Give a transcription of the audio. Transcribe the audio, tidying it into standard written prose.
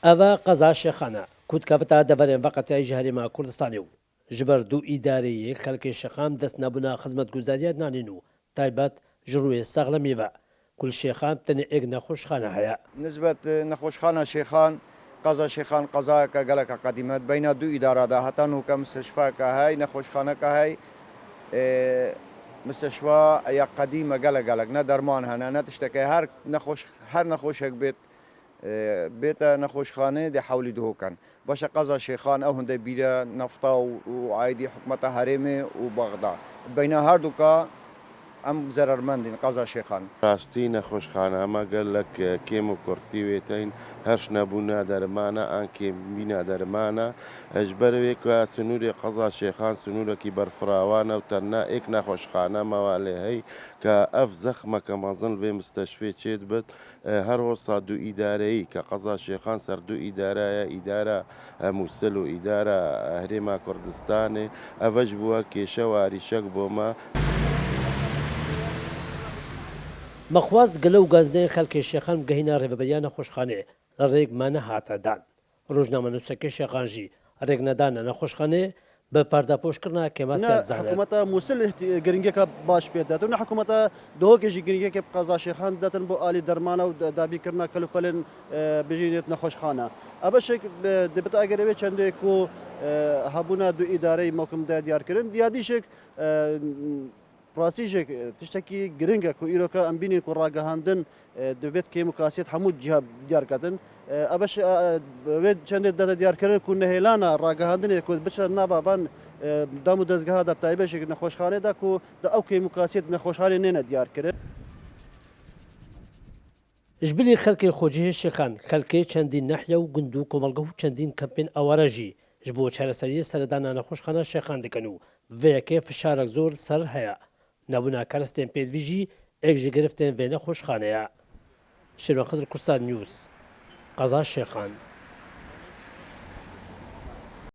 ئەڤە قەزا شێخانە کووتکەوتە دەڤەرێن ڤەقەتیای ji Herêma Kurdistanê û ji ber du îdareyê xelkê şexan dest nebûna xizmetguzariya nanîn û taybet ji rûyê sexlemî ve Kulşêxan tenê êk nexweşxane heye. نسبت نەخۆشخانە شێخان قەزا شێخان قەزایەکە گەلێکە قەدیمەت بینە دوو ئیدارەدا هەتا نوکە مستشفاکە هەی نەخۆشخانەکە هەی مستشفا یا قەدیمە گەلک نە دەرمان هەنە نە تشتەکە هەر نەخۆشێک بێت بێتە نەخۆشخانێ دێ حولی دهۆکەن باشە قەزا شێخان ئەو هەندێک بیرە نەفتا و عایدی حکومەتە هەرێمێ و بەغدا بینە هەردووکە ئەم زەرەرمەندین قەزا شێخان ڕاستی نەخۆشخانە ئەمە گەلک کێم و کورتیوێتین هەرش نەبوونا دەرمانە ئان کێمبینا دەرمانە ئەش بەرەوێکە سنووری قەزا شێخان سنوورێکی بەرفراوانە و تەنها ئێک نەخۆشخانە مەوا لێ هەی کە ئەف زەخمەکە مەزن vê مستەشفێ چێت بێت هەر وەسا دوو ئیدارەیی کە قەزا شێخان سەر دوو ئیدارایە ئیدارە مووسل و ئیدارە هەرێما کوردستانê ئەڤەش بووە کێشە واریشەک بۆمە مەخواست گەلە و گازدەی خەلکێ شێخان بگەهێنە ڕێبەریا نەخۆشخانێ لە ڕێک مانە هاتەدان ڕۆژنامەنووسەکەی شێخان ژی ڕێک نەدانە نەخۆشخانێ بە پاردەپۆشکردنا کێما سەرزانێت حکوومەتە مووسل گرنگێکە باش پێ دەدەن نە حکوومەتە دۆگەژی گرنگێکی قەزا شێخان دەتن بۆ ئالی دەرمانە و دابیکردنا کەلوپەلێن بژینێت نەخۆشخانە ئەvە شێک دەبێت ئەگەرەوێت چەندێک و هەبوونا دوو ئیدارەی مۆکمدا دیارکردن دیادیشێک ڕاستیژێک تشتێکی گرنگە و ئیرۆکە ئەم بینین و ڕاگەهاندن دەبێت کێم و کاسێت هەموو جیها دیارکردن ئەوەش چەندێک دەدە دیارکردن و نەهێلانە ڕاگەهاندنێک و بچە نابابان دام و دەستگەها دەبتای بەشێک نەخۆشخانێدا و ئەو کێم و کاسێت نەخۆشخانێ نێنە دیارکردن ji bilî xelkê xwecihê şêxan xelkê çendîn nehya û gund û komelgew çendîn kempên eware jî ji bo çareseriyê seredana nexweşxana şêxan dikin û vê yekê fişarek zor ser heye nebûna kerestên pêdivî jî êk ji giriftên vê nexweşxanê ye. Şêrvan Xedir Kursar News Qeza Şêxan